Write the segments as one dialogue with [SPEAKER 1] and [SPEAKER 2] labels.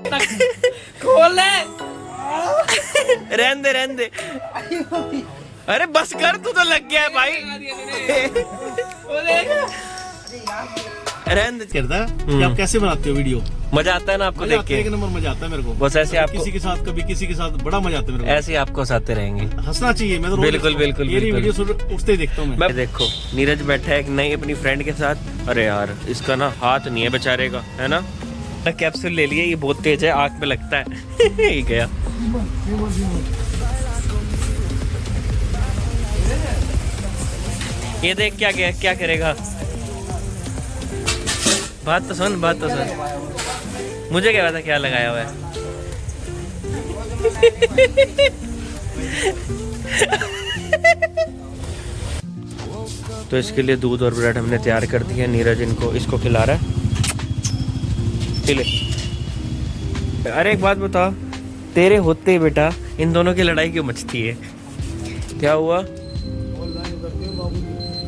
[SPEAKER 1] खोल ले।
[SPEAKER 2] रहने दे। अरे बस कर, तू तो लग गया है भाई। रहने दे।
[SPEAKER 3] करता है कि आप कैसे बनाते हो वीडियो?
[SPEAKER 2] मजा आता है ना आपको देख के?
[SPEAKER 3] एक नंबर मजा आता है मेरे को।
[SPEAKER 2] बस ऐसे आपको
[SPEAKER 3] किसी के साथ, कभी किसी के साथ बड़ा मजा आता है मेरे को।
[SPEAKER 2] ऐसे आपको हंसाते रहेंगे।
[SPEAKER 3] हंसना चाहिए। मैं तो रोज
[SPEAKER 2] बिल्कुल,
[SPEAKER 3] हंसता हूँ।
[SPEAKER 2] बिल्कुल,
[SPEAKER 3] ये
[SPEAKER 2] बिल्कुल।
[SPEAKER 3] वीडियो उठते ही देखता हूँ मैं।
[SPEAKER 2] देखो नीरज बैठा है एक नई अपनी फ्रेंड के साथ। अरे यार इसका ना हाथ नहीं है बेचारे का, है ना? कैप्सूल ले लिए, ये बहुत तेज है, आंख में लगता है। ये गया। ये देख क्या करेगा। बात तो सुन। मुझे क्या पता क्या लगाया हुआ है। तो इसके लिए दूध और ब्रेड हमने तैयार कर दिया। नीरज इसको खिला रहा है। ले। अरे एक बात बता, तेरे होते ही बेटा इन दोनों की लड़ाई क्यों मचती है? क्या हुआ?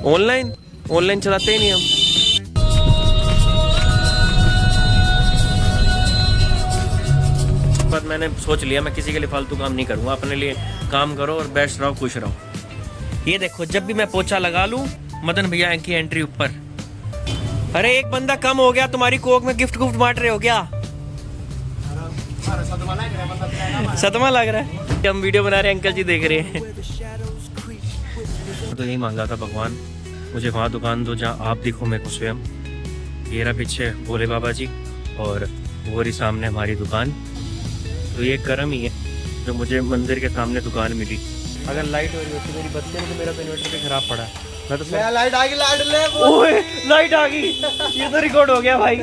[SPEAKER 2] ऑनलाइन चलाते ही नहीं हम। बाद मैंने सोच लिया मैं किसी के लिए फालतू काम नहीं करूंगा, अपने लिए काम करो और बेस्ट रहो, खुश रहो। ये देखो जब भी मैं पोछा लगा लूं मदन भैया की एंट्री ऊपर। अरे एक बंदा कम हो गया, तुम्हारी कोक में गिफ्ट बांट रहे हो क्या? सदमा लग रहा है। हम वीडियो बना रहे हैं, अंकल जी देख रहे हैं। तो यही मांगा था भगवान, मुझे वहाँ दुकान दो जहाँ आप दिखो मेरे को स्वयं। ये रहा पीछे भोले बाबा जी और वो रही सामने हमारी दुकान। तो ये कर्म ही है जो मुझे मंदिर के सामने दुकान मिली। अगर लाइट हो रही होती मेरी बत्ती में तो मेरा तो इन्वर्टर भी खराब पड़ा। मैं तो लाइट आ गई। ओए लाइट आ गई। ये तो रिकॉर्ड हो गया भाई।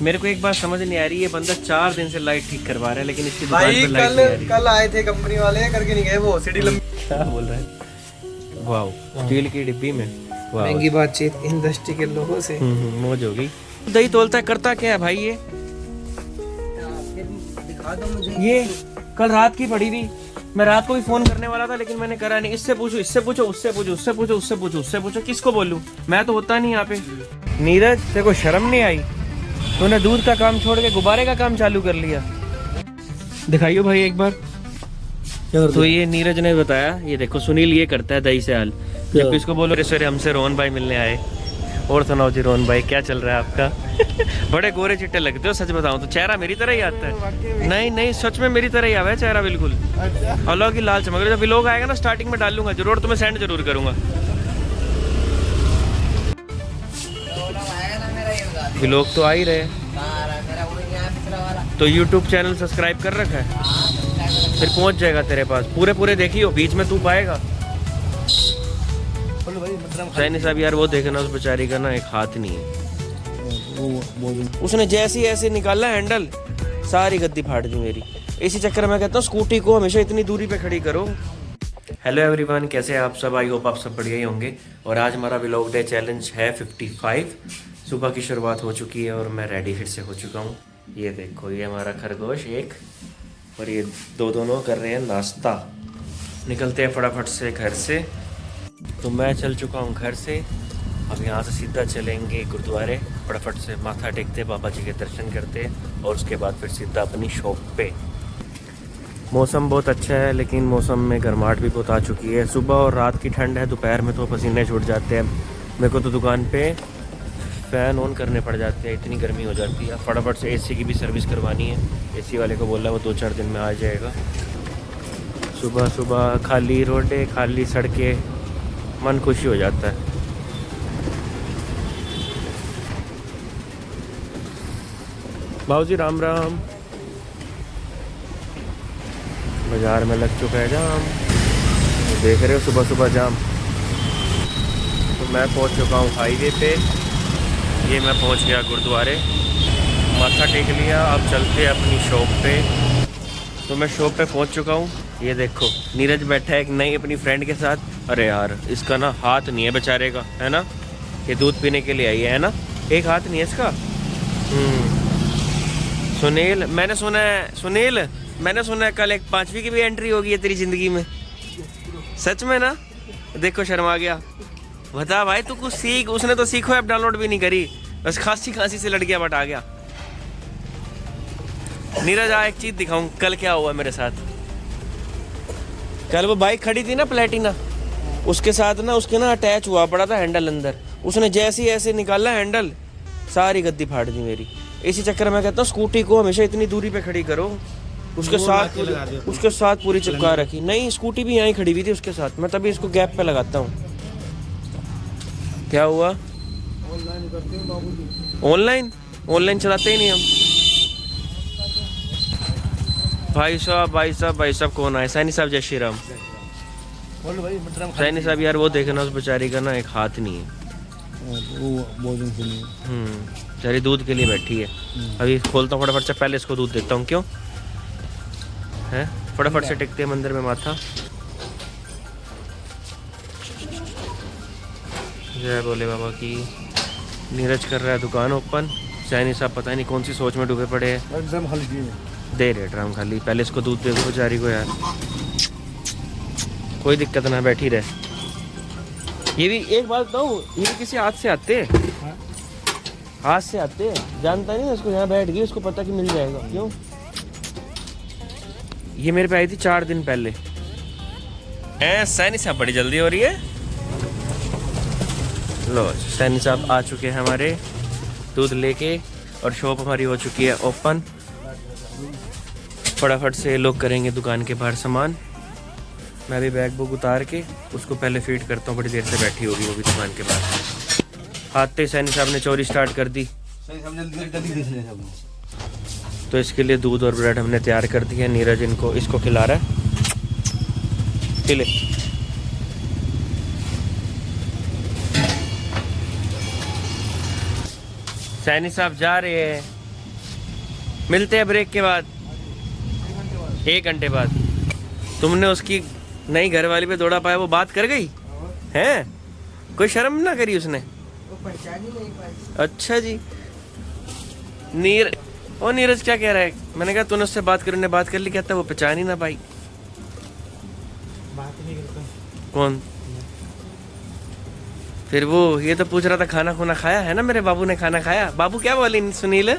[SPEAKER 2] मेरे को एक बात समझ नहीं आ रही, ये बंदा 4 दिन से लाइट ठीक करवा रहा है लेकिन इसकी दुकान पे लाइट नहीं आ रही।
[SPEAKER 1] कल आए थे कंपनी वाले, करके नहीं गए वो सीढ़ी लंबी।
[SPEAKER 2] क्या बोल रहा है? वाओ, स्टील की डिब्बी में।
[SPEAKER 1] महंगी बातचीत इंडस्ट्री के लोगों से।
[SPEAKER 2] मौज हो गई। दही तोलता है, करता क्या है भाई ये?
[SPEAKER 1] दिखा दो मुझे।
[SPEAKER 2] ये कल रात की पड़ी थी, मैं रात को भी फोन करने वाला था लेकिन मैंने करा नहीं। इससे पूछो, उससे पूछो, किसको बोलूं? मैं तो होता नहीं यहाँ पे। नीरज तेरे को शर्म नहीं आई? तूने दूध का काम छोड़ के गुब्बारे का काम चालू कर लिया। दिखाइयो भाई एक बार। तो ये नीरज ने बताया, ये देखो सुनील ये करता है दही से हाल। जब इसको बोलो सर हमसे रोहन भाई मिलने आए। और सुनाओ जी रोहन भाई, क्या चल रहा है आपका? बड़े गोरे चिट्टे लगते हो, सच बताऊं तो चेहरा मेरी तरह ही आता है। नहीं सच में मेरी तरह ही आवा है चेहरा, बिल्कुल अलग ही लाल चमक। जब व्लॉग आएगा ना स्टार्टिंग में डाल लूंगा जरूर, तुम्हें सेंड जरूर करूंगा। व्लॉग तो आ ही रहे। तो YouTube चैनल सब्सक्राइब कर रखा है, फिर पहुंच जाएगा तेरे पास। पूरे देखियो, बीच में तू पाएगा। सैनी साहब यार वो देखना, उस बेचारी का ना एक हाथ नहीं है। उसने जैसे ही ऐसे निकाला हैंडल, सारी गद्दी फाड़ दी मेरी। इसी चक्कर में कहता हूँ स्कूटी को हमेशा इतनी दूरी पे खड़ी करो। हेलो एवरीवन, कैसे हैं आप सब? आई होप आप सब बढ़िया ही होंगे। और आज हमारा व्लॉग डे चैलेंज है 55। सुबह की शुरुआत हो चुकी है और मैं रेडी फिर से हो चुका हूँ। ये देखो ये हमारा खरगोश एक, और ये दोनों कर रहे हैं नाश्ता। निकलते हैं फटाफट से घर से। तो मैं चल चुका हूँ घर से। अब यहाँ से सीधा चलेंगे गुरुद्वारे, फटाफट से माथा टेकते, बाबा जी के दर्शन करते और उसके बाद फिर सीधा अपनी शॉप पे। मौसम बहुत अच्छा है लेकिन मौसम में गर्माहट भी बहुत आ चुकी है। सुबह और रात की ठंड है, दोपहर में तो पसीने छूट जाते हैं। मेरे को तो दुकान पे फ़ैन ऑन करने पड़ जाते हैं, इतनी गर्मी हो जाती है। फटाफट से AC की भी सर्विस करवानी है। AC वाले को बोला वो 2-4 दिन में आ जाएगा। सुबह खाली रोडें, खाली सड़कें, मन खुशी हो जाता है। बाबूजी राम राम। बाजार में लग चुका है जाम, देख रहे हो सुबह जाम। तो मैं पहुंच चुका हूँ हाईवे पे। ये मैं पहुंच गया गुरुद्वारे, माथा टेक लिया। अब चलते हैं अपनी शॉप पे। तो मैं शॉप पे पहुंच चुका हूँ। ये देखो नीरज बैठा है एक नई अपनी फ्रेंड के साथ। अरे यार इसका ना हाथ नहीं है बेचारे का, है ना? ये दूध पीने के लिए आई है ना? एक हाथ नहीं है इसका। सुनील, मैंने सुना है कल एक 5वीं की भी एंट्री होगी है तेरी जिंदगी में। सच में ना? देखो शर्मा गया। बता भाई तू कुछ सीख। उसने तो सीखो ऐप डाउनलोड भी नहीं करी, बस खांसी से लड़ गया, बट आ गया। नीरज आ एक चीज दिखाऊं कल क्या हुआ मेरे साथ। कल वो बाइक खड़ी थी ना प्लेटिना, उसके साथ ना उसके ना अटैच हुआ पड़ा था हैंडल अंदर। उसने जैसे ही ऐसे निकाला हैंडल, सारी गद्दी फाड़ दी मेरी। इसी चक्कर में कहता हूँ स्कूटी को हमेशा इतनी दूरी पे खड़ी करो। उसके साथ पूरी चिपका रखी। नहीं, स्कूटी भी यहीं खड़ी हुई थी उसके साथ। मैं तभी इसको गैप पे लगाता हूँ। क्या हुआ? ऑनलाइन चलाते ही नहीं हम। भाई साहब कौन आए? सैनी साहब, जय श्री राम। सैनी साहब यार वो देखना, उस बेचारी का ना एक हाथ नहीं है। बेचारी दूध के लिए बैठी है। अभी खोलता हूँ फटाफट से, पहले इसको दूध देता हूँ। क्यों है? फटाफट से टिकते हैं मंदिर में माथा। जय बोले बाबा की। नीरज कर रहा है दुकान ओपन। सैनी साहब पता नहीं कौन सी सोच में डूबे पड़े हैं। दे रहे ड्राम खाली। पहले इसको दूध दे दो बेचारी को यार। कोई दिक्कत ना, बैठी रहे। ये भी एक बात बताऊँ, ये भी किसी हाथ से आते हैं। हाथ से आते हैं, जानता नहीं इसको। यहाँ बैठ गई, उसको पता कि मिल जाएगा। क्यों? ये मेरे पे आई थी 4 दिन पहले। सैनी साहब बड़ी जल्दी हो रही है। लो सैनी साहब आ चुके हैं हमारे दूध लेके, और शॉप हमारी हो चुकी है ओपन। फटाफट से लोग करेंगे दुकान के बाहर सामान। मैं भी बैग बुक उतार के उसको पहले फीड करता हूँ। बड़ी देर से बैठी होगी वो भी दुकान के बाहर। आते सैनी साहब ने चोरी स्टार्ट कर दी, तो इसके लिए दूध और ब्रेड हमने तैयार कर दी है। नीरज इसको खिला रहा है। खिले। सैनी साहब जा रहे हैं, मिलते हैं ब्रेक के बाद, 1 घंटे बाद। तुमने उसकी नई घरवाली पे दौड़ा पाया, वो बात कर गई है? कोई शर्म ना करी उसने? अच्छा जी। नीरज क्या कह रहा है? मैंने कहा तूने उससे बात कर, बात कर ली। कहता वो पहचान ही ना पाई। कौन? फिर वो ये तो पूछ रहा था खाना खुना खाया है ना? मेरे बाबू ने खाना खाया। बाबू क्या बोली सुनील?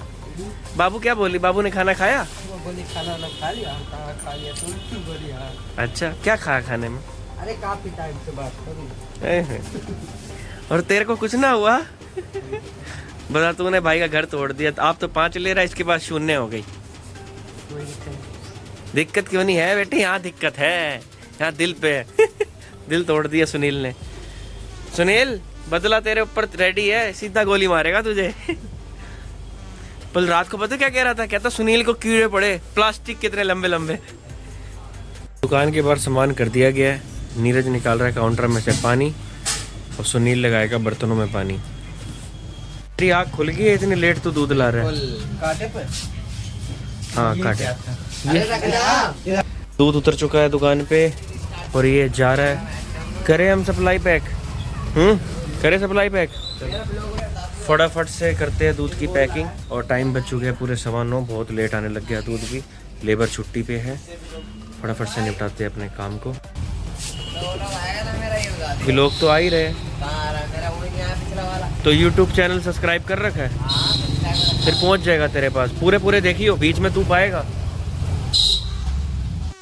[SPEAKER 2] बाबू क्या बोली? बाबू ने खाना खाया?
[SPEAKER 1] खाना ना खा लिया, खा लिया तो क्यों बोली?
[SPEAKER 2] अच्छा, क्या खाया खाने में?
[SPEAKER 1] अरे काफी टाइम से बात करूं।
[SPEAKER 2] और तेरे को कुछ ना हुआ? बता, तूने भाई का घर तोड़ दिया। आप तो 5 ले रहा है, इसके बाद 0 हो गई। दिक्कत क्यों नहीं है बेटे? यहाँ दिक्कत है, यहाँ दिल पे। दिल तोड़ दिया सुनील ने। सुनील, बदला तेरे ऊपर रेडी है, सीधा गोली मारेगा तुझे। पर रात को पता क्या कह रहा था? कहता सुनील को कीड़े पड़े, प्लास्टिक कितने लंबे लंबे। दुकान के बाहर सामान कर दिया गया है। नीरज निकाल रहा है काउंटर में से पानी, और सुनील लगाएगा बर्तनों में पानी। तेरी आँख खुल गई है? इतनी लेट तो दूध ला रहा है।
[SPEAKER 1] कांटे पे?
[SPEAKER 2] हाँ कांटे। दूध उतर चुका है दुकान पे, और ये जा रहा है। करें हम सप्लाई पैक? करें सप्लाई पैक? फटाफट से करते हैं दूध की पैकिंग। और टाइम बच चुके हैं पूरे 9:15। बहुत लेट आने लग गया दूध भी। लेबर छुट्टी पे है। फटाफट से निपटाते हैं अपने काम को। ये लोग तो आ ही रहे। तो YouTube चैनल सब्सक्राइब कर रखा है? फिर पहुंच जाएगा तेरे पास। पूरे देखियो, बीच में तू पाएगा।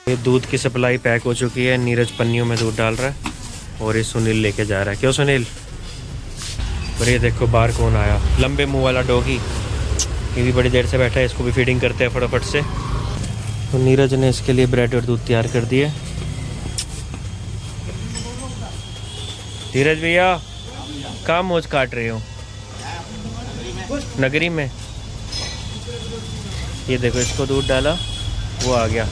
[SPEAKER 2] ये दूध की सप्लाई पैक हो चुकी है। नीरज पन्नियों में दूध डाल रहा है, और ये सुनील लेके जा रहा है। क्यों सुनील? और ये देखो बाहर कौन आया, लंबे मुंह वाला डॉगी। ये भी बड़ी देर से बैठा है, इसको भी फीडिंग करते हैं फटाफट से। तो नीरज ने इसके लिए ब्रेड और दूध तैयार कर दिए। धीरज भैया, कहाँ मोज काट रहे हो? नगरी में। ये देखो, इसको दूध डाला, वो आ गया।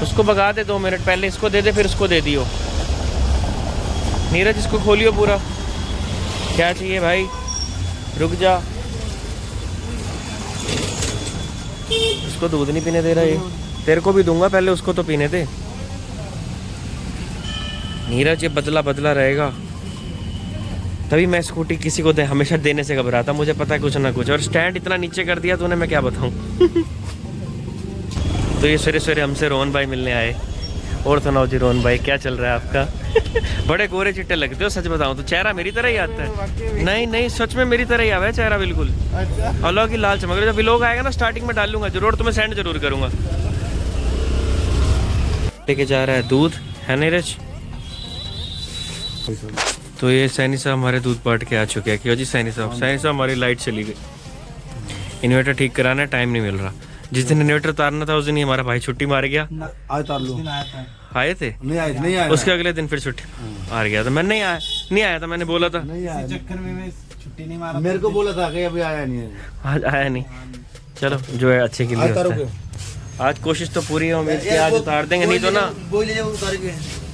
[SPEAKER 2] उसको भगा दे 2 मिनट पहले। इसको दे दे, फिर उसको दे दियो। नीरज, इसको खोलियो पूरा। क्या चाहिए भाई? रुक जा। इसको दूध नहीं पीने दे रहा ये। तेरे को भी दूंगा, पहले उसको तो पीने दे। नीरज, ये बदला रहेगा। तभी मैं स्कूटी किसी को हमेशा देने से घबराता। मुझे पता है कुछ ना कुछ। और स्टैंड इतना नीचे कर दिया तूने, मैं क्या बताऊं। तो ये सवेरे हमसे रोहन भाई मिलने आए, और सुनाओ जी रोहन भाई, क्या चल रहा है आपका? बड़े गोरे चिट्टे लगते हो, सच बताऊं तो चेहरा मेरी तरह ही आता है। नहीं नहीं, सच में मेरी तरह ही आवा है चेहरा बिल्कुल। अलग ही लाल चमक रहा है। जब व्लॉग आएगा ना स्टार्टिंग में डाल लूंगा जरूर, तुम्हें सेंड जरूर करूंगा। लेके जा रहा है दूध, है नीरज? तो ये सैनी साहब हमारे दूध बांट के आ चुके हैं। क्यों जी सैनी साहब? सैनी साहब हमारी लाइट चली गई, इन्वर्टर ठीक कराना है, टाइम नहीं मिल रहा। जिस दिन इन्वर्टर उतारना था उस दिन ही हमारा भाई छुट्टी मार गया।
[SPEAKER 3] आज तार लो।
[SPEAKER 2] आए थे?
[SPEAKER 3] नहीं आया।
[SPEAKER 2] उसके अगले दिन फिर छुट्टी मार गया था। मैं नहीं आया था, मैंने बोला था।
[SPEAKER 1] चक्कर में मैं छुट्टी नहीं मारा।
[SPEAKER 3] मेरे को बोला था कि अभी आया नहीं है।
[SPEAKER 2] आज आया नहीं। चलो जो है अच्छे के लिए होता है। आज कोशिश तो पूरी है, उम्मीद की आज उतार देंगे, नहीं तो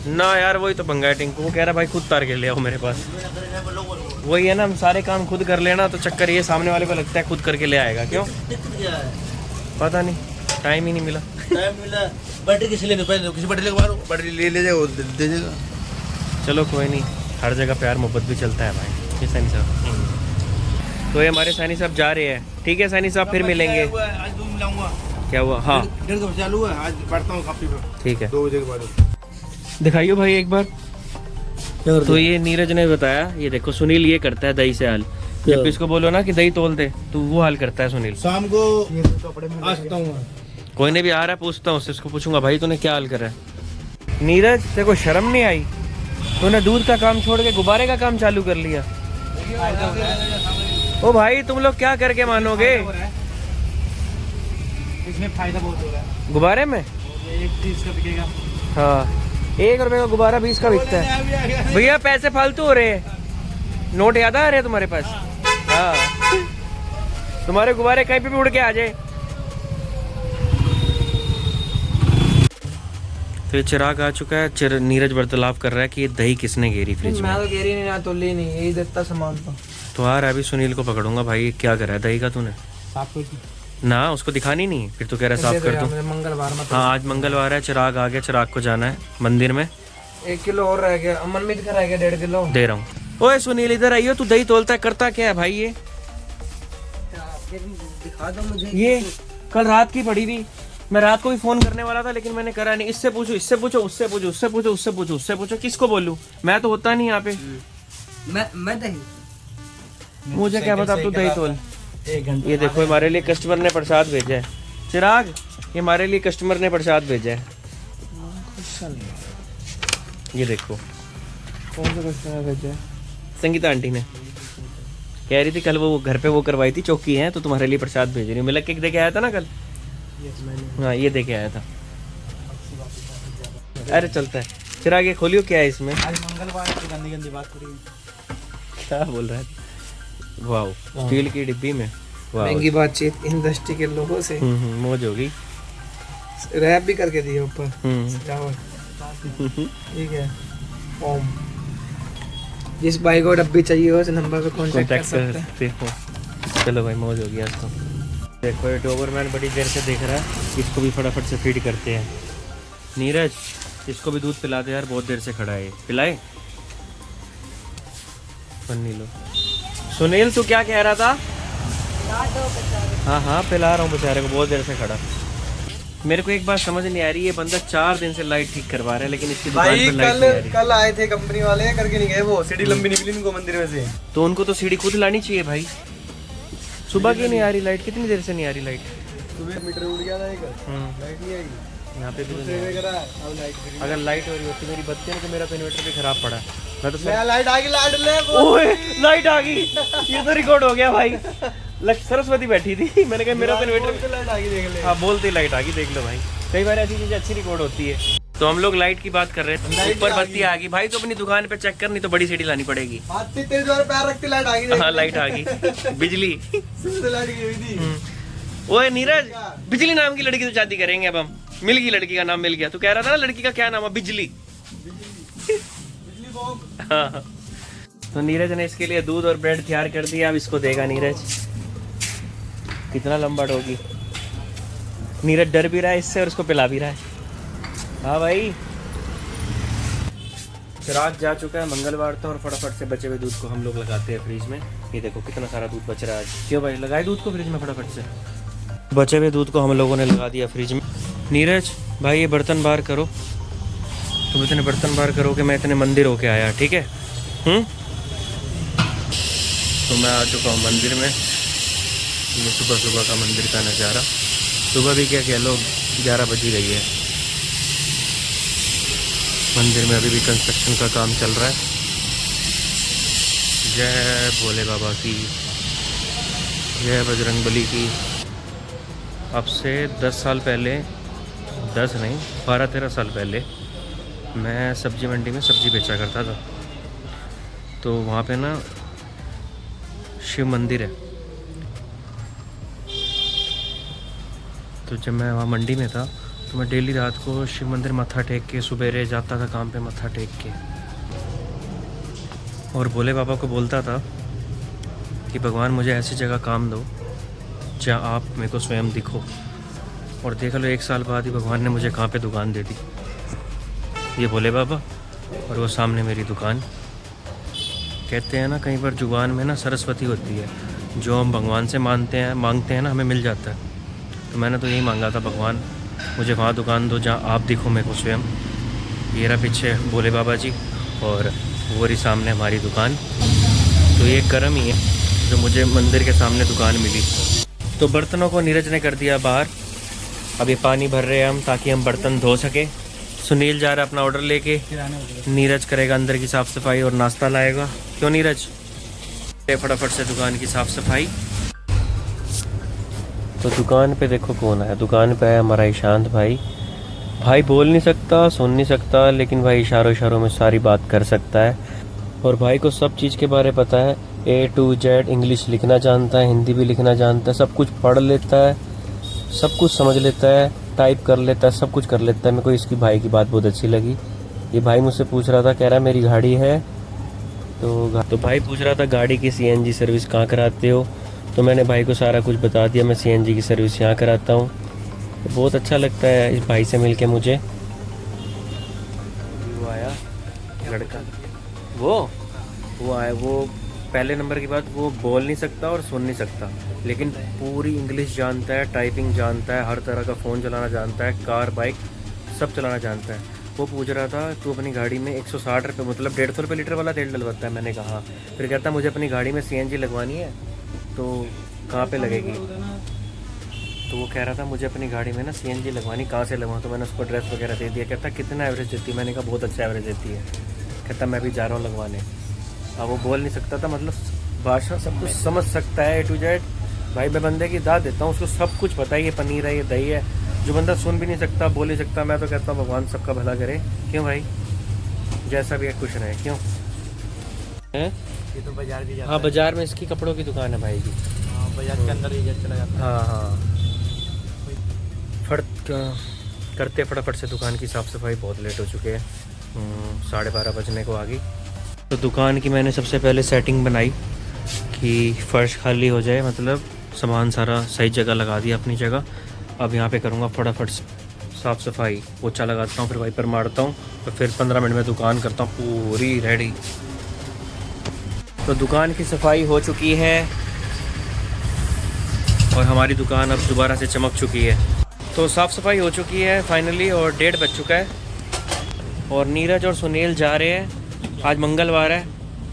[SPEAKER 2] ना यार वही तो पंगा है। टिंकू वो कह रहा भाई खुद उतार के ले आओ मेरे पास। वही है ना, हम सारे काम खुद कर लेना तो चक्कर ये सामने वाले को लगता है खुद करके ले आएगा। क्यों पता नहीं, टाइम ही नहीं मिला।
[SPEAKER 3] बैटरी किसी लेने पहले किसी बैटरी लगा बैटरी ले जाएगा दे देगा।
[SPEAKER 2] चलो कोई नहीं, हर जगह प्यार मोहब्बत भी चलता है भाई। ये सैनी साहब तो ये हमारे सैनी साहब जा रहे हैं। ठीक है सैनी साहब, फिर मिलेंगे।
[SPEAKER 3] आज दूध मिलाऊंगा।
[SPEAKER 2] क्या हुआ? हाँ
[SPEAKER 3] 1:30 बजे चालू है, आज बैठता हूँ काफी पे।
[SPEAKER 2] ठीक है,
[SPEAKER 3] 2 बजे के बाद
[SPEAKER 2] दिखाइयो भाई एक बार। तो ये नीरज ने बताया, ये देखो सुनील ये करता है दही से हाल। जब इसको बोलो ना कि दही तोल दे तो वो हाल करता है सुनील।
[SPEAKER 3] शाम को आ सकता हूँ।
[SPEAKER 2] कोई ने भी आ रहा है पूछता हूँ उससे, उसको पूछूंगा भाई तूने क्या हाल करा है। नीरज तेरे को शर्म नहीं आई? तूने दूध का काम छोड़ के गुब्बारे का काम चालू कर लिया। ओ भाई तुम लोग क्या करके मानोगे?
[SPEAKER 1] इसमें फायदा बहुत हो रहा है।
[SPEAKER 2] गुब्बारे में
[SPEAKER 1] 1 का बिकेगा।
[SPEAKER 2] हाँ 1 रुपए का गुब्बारा 20 का बिकता है। भैया पैसे फालतू हो रहे हैं। नोट याद आ रहे हैं तुम्हारे पास? हाँ तुम्हारे गुब्बारे कहीं पे भी उड़ के आ जाए। तो ये चिराग आ चुका है। नीरज वार्तालाप कर रहा है कि ये दही किसने घेरी फ्रिज में।
[SPEAKER 1] मैं तो घेरी नहीं, ना तोली नहीं, यही देता सामान तो
[SPEAKER 2] आ रहा है। अभी सुनील को पकड़ूंगा भाई, क्या करा है दही का तूने?
[SPEAKER 1] साफ कर दी
[SPEAKER 2] ना उसको दिखानी नहीं, फिर तो कह रहा है साफ कर दूं।
[SPEAKER 1] मंगलवार में।
[SPEAKER 2] हाँ आज मंगलवार है, चिराग आ गया, चिराग को जाना है मंदिर में।
[SPEAKER 1] 1 किलो और रह गया, मनमीत का रह गया 1.5 किलो
[SPEAKER 2] दे रहा हूँ। ओए सुनील इधर आइयो, तू दही तोलता है, करता क्या है भाई ये?
[SPEAKER 1] दिखा दो मुझे।
[SPEAKER 2] ये कल रात की पड़ी थी, मैं रात को भी फोन करने वाला था लेकिन मैंने करा नहीं। इससे पूछो, इससे पूछो, उससे पूछो, उससे पूछो, उससे पूछो, उससे पूछो, किसको बोलूं? मैं तो होता नहीं यहाँ पे।
[SPEAKER 1] मैं दही,
[SPEAKER 2] मुझे क्या पता, तू दही तोल। ये देखो हमारे लिए कस्टमर ने प्रसाद भेजा है। चिराग ये हमारे लिए कस्टमर ने प्रसाद भेजा है। ये देखो
[SPEAKER 1] कौन सा कस्टमर भेजा है?
[SPEAKER 2] संगीता आंटी ने कह रही थी कल वो घर पे वो करवाई थी चौकी है, तो तुम्हारे लिए प्रसाद भेज रही हूँ। मिला केक देके आया था ना कल। हाँ ये देके आया था। अरे चलता है। चिराग ये खोलियो, क्या है इसमें?
[SPEAKER 1] आज मंगलवार है, गंदी गंदी बात करी।
[SPEAKER 2] क्या बोल रहा है? वाओ स्टील की डिब्बी में।
[SPEAKER 1] महंगी बातचीत इंडस्ट्री के लोगों से।
[SPEAKER 2] मौज हो गई।
[SPEAKER 1] रैप भी करके दिए ऊपर। ठीक है। ओम जिस भाई को डब्बी चाहिए हो उस नंबर पे कांटेक्ट कर सकते हो।
[SPEAKER 2] चलो भाई मौज हो गया आज तो। देखो ये डोबरमैन बड़ी देर से देख रहा है, इसको भी फटाफट से फीड करते हैं। नीरज इसको भी दूध पिला दे यार, बहुत देर से खड़ा है। पिलाए पन्नी लो। सुनील तू क्या कह रहा था? हाँ हाँ पिला रहा हूँ बेचारे को, बहुत देर से खड़ा। मेरे को एक बात समझ नहीं आ रही, ये बंदा 4 दिन से लाइट ठीक करवा रहा है लेकिन इसकी दुकान पर लाइट नहीं आ रही।
[SPEAKER 1] कल आए थे कंपनी वाले, करके नहीं गए। वो सीढ़ी लंबी निकली इनको मंदिर में से,
[SPEAKER 2] तो उनको तो सीढ़ी खुद लानी चाहिए भाई। सुबह की नहीं आ रही लाइट, कितनी देर से नहीं आ रही लाइट?
[SPEAKER 1] सुबह मीटर उड़ गया था एक, लाइट नहीं आई।
[SPEAKER 2] यहाँ पे भी तो
[SPEAKER 1] दूसरे
[SPEAKER 2] नहीं
[SPEAKER 1] पे करा है, अब लाइट गिरी।
[SPEAKER 2] अगर लाइट हो रही होती मेरी बत्ती में तो मेरा तो इन्वर्टर भी खराब पड़ा। मैं तो
[SPEAKER 1] मैं लाइट आ गई, लाइट ले।
[SPEAKER 2] ओए लाइट आ गई, ये तो रिकॉर्ड हो गया भाई। सरस्वती बैठी थी, मैंने कहा मेरा तो इन्वर्टर
[SPEAKER 1] लाइट आ गई, देख ले।
[SPEAKER 2] हाँ बोलते लाइट आ गई, देख लो भाई। कई बार ऐसी चीजें अच्छी रिकॉर्ड होती है। तो हम लोग लाइट की बात कर रहे थे, ऊपर बत्ती आ गई भाई। तो अपनी दुकान पे चेक कर, नहीं तो बड़ी सीढ़ी लानी पड़ेगी।
[SPEAKER 1] तेरे द्वारा पैर रखती लाइट आ गई।
[SPEAKER 2] हाँ लाइट आ गई, बिजली।
[SPEAKER 1] लाइट गई हुई थी।
[SPEAKER 2] ओए नीरज बिजली नाम की लड़की से शादी करेंगे अब हम। मिल गई, लड़की का नाम मिल गया। तू कह रहा था ना लड़की का क्या नाम है? बिजली। हाँ तो नीरज ने इसके लिए दूध और ब्रेड तैयार कर दिया। अब इसको देगा नीरज। कितना लंबा होगी। नीरज डर भी रहा है इससे और उसको पिला भी रहा है। हाँ भाई चिराग जा चुका है, मंगलवार था और फटाफट से बचे हुए दूध को हम लोग लगाते हैं फ्रिज में। ये देखो कितना सारा दूध बच रहा है आज। क्यों भाई लगाए दूध को फ्रिज में फटाफट से। बचे हुए दूध को हम लोगों ने लगा दिया फ्रिज में। नीरज भाई ये बर्तन बाहर करो। तुम इतने बर्तन बार करोगे, मैं इतने मंदिर होके आया, ठीक है। तो मैं आ चुका हूँ मंदिर में। ये सुबह सुबह का मंदिर का नज़ारा। सुबह भी क्या कह लो, 11 बज ही गई है। मंदिर में अभी भी कंस्ट्रक्शन का काम चल रहा है। जय भोले बाबा की, जय बजरंग बली की। अब से 10 साल पहले, 10 नहीं 12-13 साल पहले मैं सब्जी मंडी में सब्ज़ी बेचा करता था। तो वहाँ पे ना शिव मंदिर है। तो जब मैं वहाँ मंडी में था तो मैं डेली रात को शिव मंदिर मत्था टेक के सुबेरे जाता था काम पे मत्था टेक के, और भोले बाबा को बोलता था कि भगवान मुझे ऐसी जगह काम दो जहाँ आप मेरे को स्वयं दिखो। और देख लो 1 साल बाद ही भगवान ने मुझे कहाँ पे दुकान दे दी। ये भोले बाबा और वो सामने मेरी दुकान। कहते हैं ना, कहीं पर जुबान में ना सरस्वती होती है, जो हम भगवान से मांगते हैं ना, हमें मिल जाता है। तो मैंने तो यही मांगा था, भगवान मुझे वहाँ दुकान दो जहाँ आप दिखो मेरे को स्वयं। ये रहा पीछे भोले बाबा जी और वो रही सामने हमारी दुकान। तो ये कर्म ही है जो मुझे मंदिर के सामने दुकान मिली। तो बर्तनों को नीरज ने कर दिया बाहर। अभी पानी भर रहे हैं हम ताकि हम बर्तन धो सके। सुनील जा रहा है अपना ऑर्डर लेके, नीरज करेगा अंदर की साफ़ सफाई और नाश्ता लाएगा। क्यों नीरज? फटाफट से दुकान की साफ़ सफाई। तो दुकान पे देखो कौन है। दुकान पे है हमारा ईशांत भाई। भाई बोल नहीं सकता, सुन नहीं सकता, लेकिन भाई इशारों इशारों में सारी बात कर सकता है। और भाई को सब चीज़ के बारे पता है, A to Z। इंग्लिश लिखना जानता है, हिंदी भी लिखना जानता है, सब कुछ पढ़ लेता है, सब कुछ समझ लेता है, टाइप कर लेता है, सब कुछ कर लेता है। मेरे को इसकी भाई की बात बहुत अच्छी लगी। ये भाई मुझसे पूछ रहा था, कह रहा मेरी गाड़ी है, तो भाई पूछ रहा था गाड़ी की CNG सर्विस कहाँ कराते हो। तो मैंने भाई को सारा कुछ बता दिया, मैं CNG की सर्विस यहाँ कराता हूँ। तो बहुत अच्छा लगता है इस भाई से मिलके मुझे। वो आया लड़का, वो आया, वो पहले नंबर की बात, वो बोल नहीं सकता और सुन नहीं सकता, लेकिन पूरी इंग्लिश जानता है, टाइपिंग जानता है, हर तरह का फ़ोन चलाना जानता है, कार बाइक सब चलाना जानता है। वो पूछ रहा था तू अपनी गाड़ी में 160 रुपये मतलब 150 रुपये लीटर वाला तेल डलवाता है। मैंने कहा, फिर कहता मुझे अपनी गाड़ी में CNG लगवानी है, तो कहाँ पे लगेगी। तो वो कह रहा था मुझे अपनी गाड़ी में ना CNG लगवानी, कहाँ से लगवाऊँ। तो मैंने उसको एड्रेस वगैरह दे दिया। कहता कितना एवरेज देती है। मैंने कहा बहुत अच्छा एवरेज देती है। कहता मैं भी जा रहा हूँ लगवाने। अब वो बोल नहीं सकता था, मतलब भाषा सब कुछ समझ सकता है A to Z। भाई मैं बंदे की दाद देता हूँ, उसको सब कुछ पता है, ये पनीर है, ये दही है। जो बंदा सुन भी नहीं सकता, बोल नहीं सकता, मैं तो कहता हूँ भगवान सबका भला करे। क्यों भाई? जैसा भी है खुश रहे। क्यों है?
[SPEAKER 1] ये तो बाजार भी जाता
[SPEAKER 2] हाँ, बाजार में इसकी कपड़ों की दुकान है भाई की।
[SPEAKER 1] हाँ, बाजार के अंदर ही चला जाता है।
[SPEAKER 2] हाँ। करते फटाफट से दुकान की साफ़ सफाई। बहुत लेट हो चुके हैं, 12:30 बजने को आ गई। तो दुकान की मैंने सबसे पहले सेटिंग बनाई कि फ़र्श खाली हो जाए, मतलब सामान सारा सही जगह लगा दिया अपनी जगह। अब यहाँ पे करूँगा फटाफट साफ़ सफाई, पोछा लगाता हूँ, फिर वाइपर मारता हूँ, तो फिर 15 मिनट में दुकान करता हूँ पूरी रेडी। तो दुकान की सफाई हो चुकी है और हमारी दुकान अब दोबारा से चमक चुकी है। तो साफ़ सफाई हो चुकी है फाइनली और 1:30 बज चुका है। और नीरज और सुनील जा रहे हैं, आज मंगलवार है।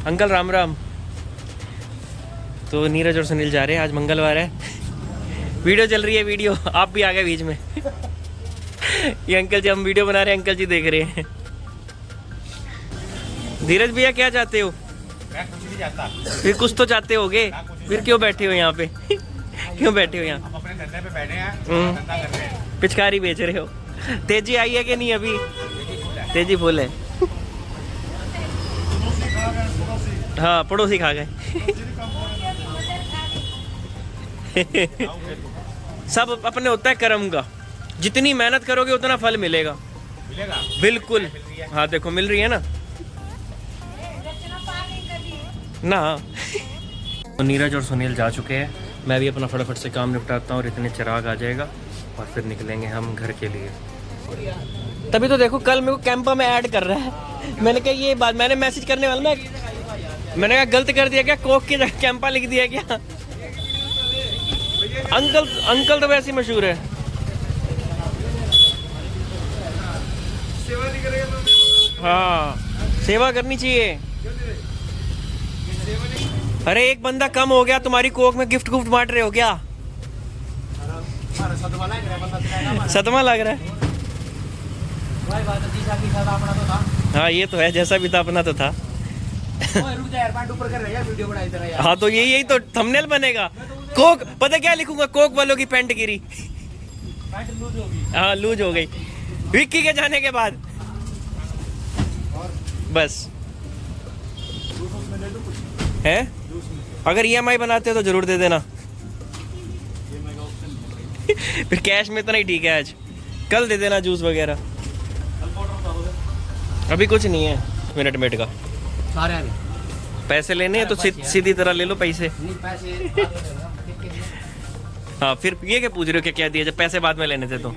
[SPEAKER 2] अंकल राम राम। तो नीरज और सुनील जा रहे हैं, आज मंगलवार है। वीडियो चल रही है, वीडियो आप भी आ गए बीच में। ये अंकल जी, हम वीडियो बना रहे हैं, अंकल जी देख रहे हैं। धीरज भैया क्या चाहते हो?
[SPEAKER 3] मैं कुछ नहीं चाहता।
[SPEAKER 2] फिर कुछ तो चाहते होगे, फिर क्यों बैठे हो यहाँ पे? क्यों बैठे हो यहाँ?
[SPEAKER 3] हम अपने धंधे पे बैठे हैं, धंधा कर रहे हैं।
[SPEAKER 2] पिचकारी बेच रहे हो। तेजी आई है कि नहीं? अभी तेजी फुल है। हाँ, पड़ोसी खा गए। सब अपने होता है कर्म का, जितनी मेहनत करोगे उतना फल मिलेगा।
[SPEAKER 3] मिलेगा
[SPEAKER 2] बिल्कुल। हाँ देखो मिल रही है ना। तो नीरज और सुनील जा चुके हैं, मैं भी अपना फटाफट से काम निपटाता हूँ और इतने चिराग आ जाएगा और फिर निकलेंगे हम घर के लिए। तभी तो देखो कल मेरे को कैंपा में ऐड कर रहा है। मैंने कहा ये बात, मैंने मैसेज करने वाला, मैंने कहा गलत कर दिया क्या? कोक की जगह कैंपा लिख दिया क्या? अंकल तो वैसे ही मशहूर है। हाँ, सेवा करनी चाहिए। अरे एक बंदा कम हो गया, तुम्हारी कोक में गिफ्ट गुफ्ट बांट रहे हो क्या? सदमा लग रहा है। हाँ ये तो है, जैसा भी था अपना तो था। हाँ तो यही तो थंबनेल बनेगा। कोक, पता क्या लिखूंगा? कोक वालों की पैंट गिरी। हाँ लूज हो गई विक्की के जाने के बाद। बस है, अगर EMI बनाते हो तो जरूर दे देना। फिर कैश में इतना ही ठीक है, आज कल दे देना जूस वगैरह। अभी कुछ नहीं है मिनट का। पैसे लेने हैं तो सीधी तरह ले लो पैसे। हाँ फिर ये क्या पूछ रहे हो क्या क्या दिया, जब पैसे बाद में लेने थे तो।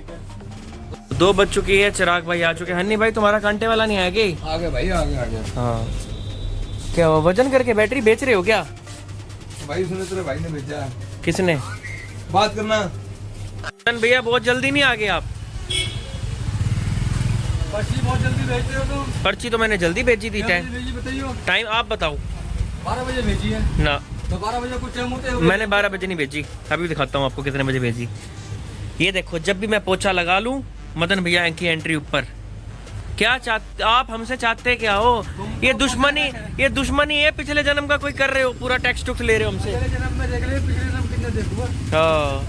[SPEAKER 2] 2 बज चुकी है, चिराग भाई आ चुके हैं। हन्नी भाई तुम्हारा कांटे वाला नहीं आया क्या?
[SPEAKER 1] आगे भाई आगे।
[SPEAKER 2] हाँ क्या वजन करके बैटरी बेच रहे हो क्या?
[SPEAKER 1] भाई सुने तेरे भाई ने भेजा।
[SPEAKER 2] किसने?
[SPEAKER 1] बात करना।
[SPEAKER 2] भैया बहुत जल्दी नहीं आ गए आप?
[SPEAKER 1] पर्ची बहुत जल्दी भेजते हो तुम।
[SPEAKER 2] पर्ची तो मैंने जल्दी भेजी थी। टाइम आप बताओ।
[SPEAKER 1] 12 बजे भेजी है
[SPEAKER 2] ना,
[SPEAKER 1] तो 12 बजे कुछ टाइम होते हैं।
[SPEAKER 2] मैंने 12 बजे नहीं भेजी। अभी दिखाता हूँ आपको कितने बजे भेजी। ये देखो, जब भी मैं पोछा लगा लूँ मदन भैया की एंट्री ऊपर। क्या चाहते आप हमसे? चाहते क्या हो? ये दुश्मनी है पिछले जन्म का कोई कर रहे हो, पूरा टैक्स टुक्स ले रहे हो हमसे। हाँ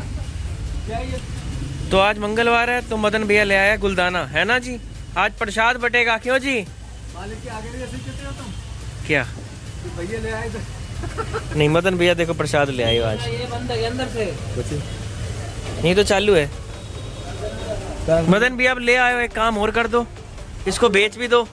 [SPEAKER 2] तो आज मंगलवार है तो मदन भैया ले आया गुलदाना, है ना जी? आज प्रसाद बटेगा, क्यों जी?
[SPEAKER 1] मालिक के आगे भी ऐसे ही कहते हो तुम?
[SPEAKER 2] क्या
[SPEAKER 1] भैया ले आए
[SPEAKER 2] नहीं, मदन भैया देखो प्रसाद ले आए हो आज।
[SPEAKER 1] ये बंद है अंदर से।
[SPEAKER 2] नहीं तो चालू है। मदन भैया अब ले आए हो, एक काम और कर दो, इसको बेच भी दो।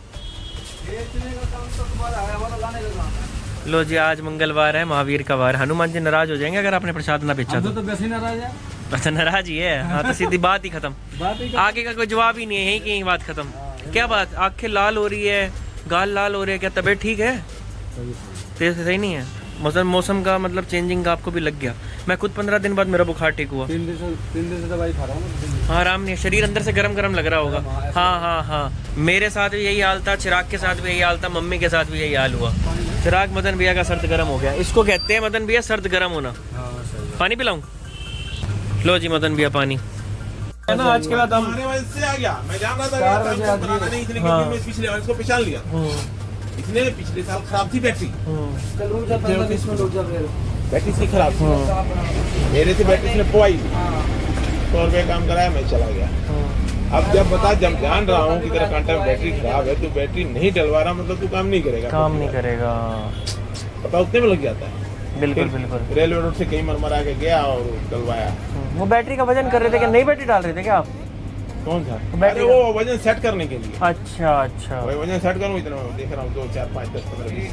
[SPEAKER 2] लो जी, आज मंगलवार है, महावीर का वार। हनुमान जी नाराज हो जाएंगे अगर आपने प्रसाद ना बेचा तो
[SPEAKER 1] वैसे ही नाराज है।
[SPEAKER 2] अच्छा नाराज ही है। हाँ तो सीधी बात ही खत्म, आगे का कोई जवाब ही नहीं है, यही की यही बात खत्म। क्या बात, आंखें लाल हो रही है, गाल लाल हो रही है, क्या तबीयत ठीक है? सही नहीं है। मौसम का मतलब चेंजिंग का आपको भी लग गया। मैं खुद 15 दिन बाद मेरा बुखार ठीक हुआ।
[SPEAKER 1] 3 दिन से दवाई खा रहा हूँ।
[SPEAKER 2] हाँ आराम नहीं है, शरीर अंदर से गरम गरम लग रहा होगा। हाँ मेरे साथ भी यही हाल था, चिराग के साथ भी यही हाल था, मम्मी के साथ भी यही हाल हुआ। चिराग मदन भैया का सर्द गर्म हो गया, इसको कहते हैं मदन भैया सर्द गर्म होना। पानी पिलाऊं? लो जी मदन भैया पानी है ना। आज के बाद हम
[SPEAKER 3] से आ गया, मैं जान रहा था पिछले वाले को पहचान लिया। इसने पिछले साल खराब थी बैटरी, बैटरी से खराब थी, मेरे से बैटरी से पोई 100 रुपये काम कराया, मैं चला गया। अब जब बता, जब जान रहा हूँ कि तेरा कांटा में बैटरी खराब है, तो बैटरी नहीं डलवा रहा मतलब तू काम नहीं करेगा। पता उतने में लग जाता है।
[SPEAKER 2] बिल्कुल
[SPEAKER 3] रेलवे रोड से कहीं मरमरा के गया और डलवाया।
[SPEAKER 2] वो बैटरी का वजन कर रहे थे कि नई बैटरी डाल रहे थे क्या आप?
[SPEAKER 3] कौन था? अरे वो वजन सेट करने के लिए।
[SPEAKER 2] अच्छा
[SPEAKER 3] वही वजन सेट करूँ, इतना मैं देख रहा हूँ 2 4 5 10 15 20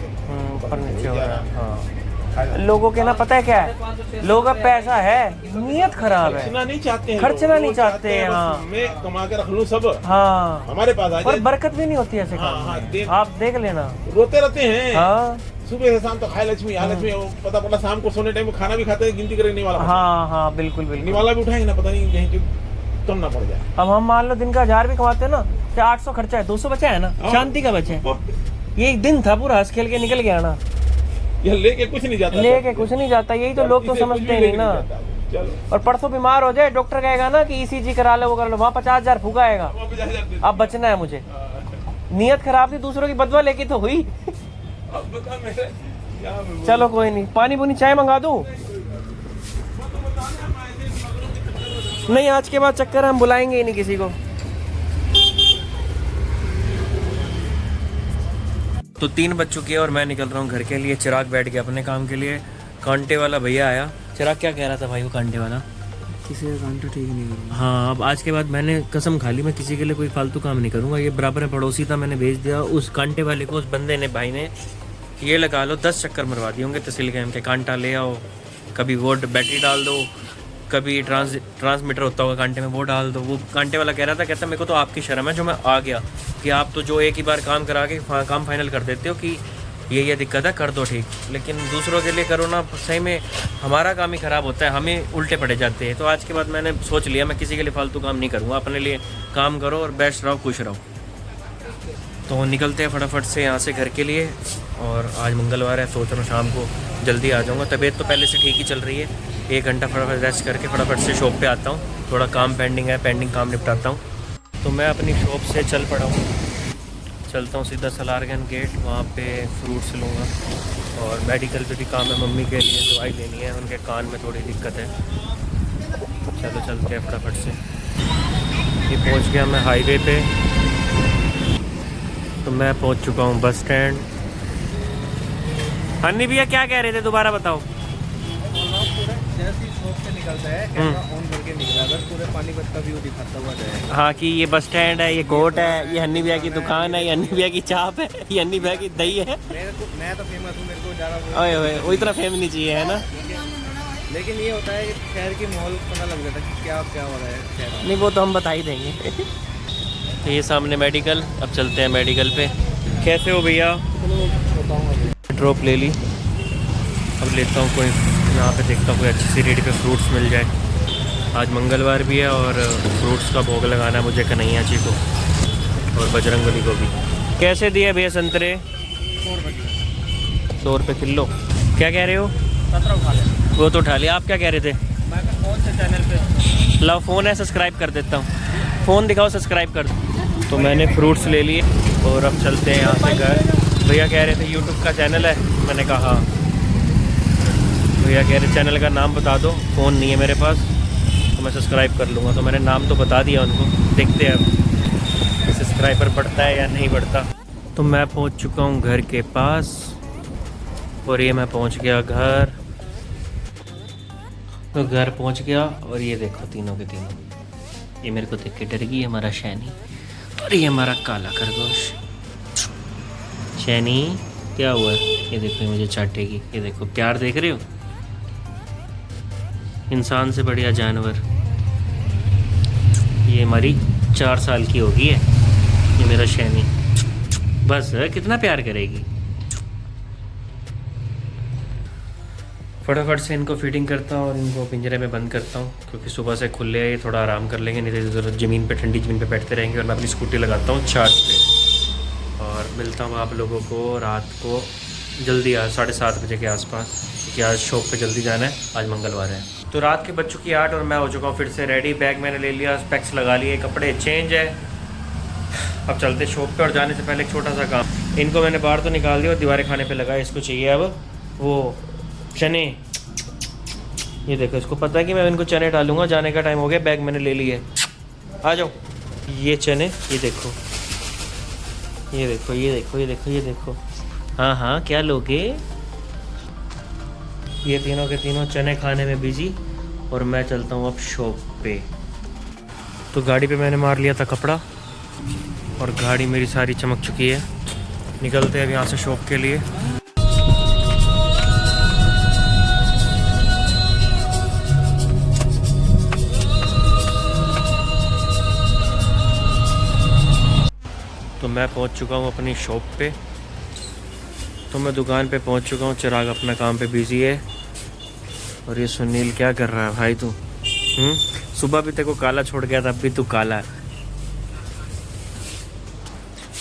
[SPEAKER 2] ऊपर नीचे हो रहा है। हाँ। लोगों के ना पता है क्या है, लोगों का पैसा है, नीयत खराब है,
[SPEAKER 3] खर्चना नहीं चाहते हैं,
[SPEAKER 2] खर्चना नहीं चाहते हैं। हाँ
[SPEAKER 3] मैं कमा के रख लूँ सब,
[SPEAKER 2] हाँ
[SPEAKER 3] हमारे पास आ जाए,
[SPEAKER 2] और बरकत भी नहीं होती ऐसे काम में। आप देख लेना,
[SPEAKER 3] रोते रहते हैं।
[SPEAKER 2] हाँ
[SPEAKER 3] सुबह से शाम तो खाए लक्ष्मी लक्ष्मी, पता पड़ा शाम को सोने टाइम में खाना भी खाते हैं, गिनती करेंगे वाला।
[SPEAKER 2] हाँ बिल्कुल
[SPEAKER 3] वाला भी उठाएंगे ना, पता नहीं कहीं कम ना पड़ जाए।
[SPEAKER 2] अब हम मान लो दिन का 1000 भी कमाते हैं ना, तो 800 खर्चा है, 200 बचा है ना, शांति का बचा है। ये एक दिन था पूरा हंस खेल के निकल गया ना,
[SPEAKER 3] ये लेके कुछ नहीं जाता,
[SPEAKER 2] यही तो लोग तो समझते नहीं ना। और परसों बीमार हो जाए, डॉक्टर कहेगा ना कि ECG करा लो, वो करा लो, वहाँ 50,000 फूका आएगा। अब बचना है मुझे, नीयत खराब थी, दूसरों की बदवा लेके तो हुई। चलो कोई नहीं, पानी पुनी चाय मंगा दूं? नहीं, आज के बाद चक्कर हम बुलाएंगे ही नहीं किसी को। तो 3 बज चुके हैं और मैं निकल रहा हूँ घर के लिए। चिराग बैठ गया अपने काम के लिए, कांटे वाला भैया आया। चिराग क्या कह रहा था भाई वो कांटे वाला?
[SPEAKER 1] किसी का कांटा ठीक नहीं है।
[SPEAKER 2] हाँ अब आज के बाद मैंने कसम खा ली, मैं किसी के लिए कोई फालतू काम नहीं करूँगा। ये बराबर में पड़ोसी था, मैंने भेज दिया उस कांटे वाले को, उस बंदे ने, भाई ने, ये लगा लो 10 चक्कर मरवा दिए होंगे तहसील कैम के। कांटा ले आओ, कभी वो बैटरी डाल दो, कभी ट्रांसमीटर होता होगा कांटे में वो डाल दो। वो कांटे वाला कह रहा था, कहता मेरे को तो आपकी शर्म है जो मैं आ गया, कि आप तो जो एक ही बार काम करा के काम फाइनल कर देते हो कि ये दिक्कत है, कर दो ठीक, लेकिन दूसरों के लिए करो ना, सही में हमारा काम ही ख़राब होता है, हमें उल्टे पड़े जाते हैं। तो आज के बाद मैंने सोच लिया मैं किसी के लिए फालतू काम नहीं करूँगा, अपने लिए काम करो और बेस्ट रहो, खुश रहो। तो निकलते हैं फटाफट से यहाँ से घर के लिए। और आज मंगलवार है, सोच रहा हूँ शाम को जल्दी आ जाऊँगा। तबीयत तो पहले से ठीक ही चल रही है। 1 घंटा फटाफट रेस्ट करके फटाफट से शॉप पे आता हूँ। थोड़ा काम पेंडिंग है, पेंडिंग काम निपटाता हूँ। तो मैं अपनी शॉप से चल पड़ा हूँ, चलता हूँ सीधा सलारगंज गेट, वहाँ पे फ्रूट्स लूँगा। और मेडिकल पे भी काम है, मम्मी के लिए दवाई लेनी है, उनके कान में थोड़ी दिक्कत है। चलो चलते हैं फटाफट से। ये पहुँच गया मैं हाईवे पे। तो मैं पहुँच चुका हूँ बस स्टैंड। हन्नी भैया क्या कह रहे थे, दोबारा बताओ।
[SPEAKER 1] जैसे शॉप से निकलता है कैमरा ऑन करके निकला, बस पूरे पानीपत का व्यू दिखाता हुआ जाएगा।
[SPEAKER 2] हाँ कि ये बस स्टैंड है, ये कोर्ट है, ये हन्नी भैया की दुकान है, ये हन्नी भैया की चाप है, ये हन्नी भैया की दही है।
[SPEAKER 1] मैं तो फेमस हूँ, मेरे को ज़्यादा
[SPEAKER 2] ओए ओए वो इतना फेम नहीं चाहिए, है ना।
[SPEAKER 1] लेकिन ये होता है कि शहर की माहौल पता लग जाता है कि क्या क्या हो रहा है शहर।
[SPEAKER 2] नहीं वो तो हम बता ही देंगे। तो ये सामने मेडिकल, अब चलते हैं मेडिकल पे। कैसे हो भैया? ड्रॉप ले ली, अब लेता हूँ कोई, यहाँ पे देखता हूँ कोई अच्छी सी रेट पे फ्रूट्स मिल जाए। आज मंगलवार भी है और फ्रूट्स का भोग लगाना है मुझे कन्हैया जी को और बजरंगबली को भी। कैसे दिए भैया संतरे? 100 रुपये किलो। क्या कह रहे हो?
[SPEAKER 1] 17 उठा ले।
[SPEAKER 2] वो तो उठा लिया, आप क्या कह रहे थे?
[SPEAKER 1] मैं फ़ोन से चैनल पे
[SPEAKER 2] लो फ़ोन है, सब्सक्राइब कर देता हूँ। फ़ोन दिखाओ, सब्सक्राइब कर। तो मैंने फ्रूट्स ले लिए और अब चलते हैं यहाँ से घर। भैया कह रहे थे यूट्यूब का चैनल है, मैंने कहा हाँ। भैया कह रहे चैनल का नाम बता दो, फ़ोन नहीं है मेरे पास तो मैं सब्सक्राइब कर लूँगा। तो मैंने नाम तो बता दिया उनको, देखते हैं अब सब्सक्राइबर बढ़ता है या नहीं बढ़ता। तो मैं पहुँच चुका हूँ घर के पास और ये मैं पहुँच गया घर। तो घर पहुँच गया और ये देखो तीनों के तीनों, ये मेरे को देख के डर गई, हमारा शैनी और ये हमारा काला खरगोश। शैनी क्या हुआ है? ये देखो मुझे चाटेगी, ये देखो प्यार, देख रहे हो? इंसान से बढ़िया जानवर। ये हमारी 4 साल की होगी है, ये मेरा शैनी। बस कितना प्यार करेगी। फटाफट से इनको फीडिंग करता हूँ और इनको पिंजरे में बंद करता हूँ, क्योंकि सुबह से खुले है, ये थोड़ा आराम कर लेंगे, नहीं तो ज़मीन पे, ठंडी ज़मीन पे बैठते रहेंगे। और मैं अपनी स्कूटी लगाता हूँ चार्ज पे और मिलता हूँ आप लोगों को रात को जल्दी, आज 7:30 बजे के आसपास, क्योंकि आज शॉप पे जल्दी जाना है, आज मंगलवार है। तो रात के बज चुकी 8 और मैं हो चुका हूँ फिर से रेडी। बैग मैंने ले लिया, स्पेक्स लगा लिए, कपड़े चेंज है। अब चलते शॉप पे। और जाने से पहले एक छोटा सा काम, इनको मैंने बाहर तो निकाल दिया और दीवारें खाने पे लगा। इसको चाहिए अब वो चने, ये देखो, इसको पता है कि मैं इनको चने डालूंगा। जाने का टाइम हो गया, बैग मैंने ले लिया है, आ जाओ। ये चने, ये देखो, ये देखो, ये देखो, ये देखो, ये देखो। हाँ हाँ क्या लोगे? ये तीनों के तीनों चने खाने में बिजी और मैं चलता हूँ अब शॉप पे। तो गाड़ी पे मैंने मार लिया था कपड़ा और गाड़ी मेरी सारी चमक चुकी है। निकलते हैं अब यहाँ से शॉप के लिए। तो मैं पहुँच चुका हूँ अपनी शॉप पे। तो मैं दुकान पे पहुँच चुका हूँ, चिराग अपना काम पे बिजी है। और ये सुनील क्या कर रहा है भाई तू? सुबह भी तेरे को काला छोड़ गया था, अब भी तू काला है।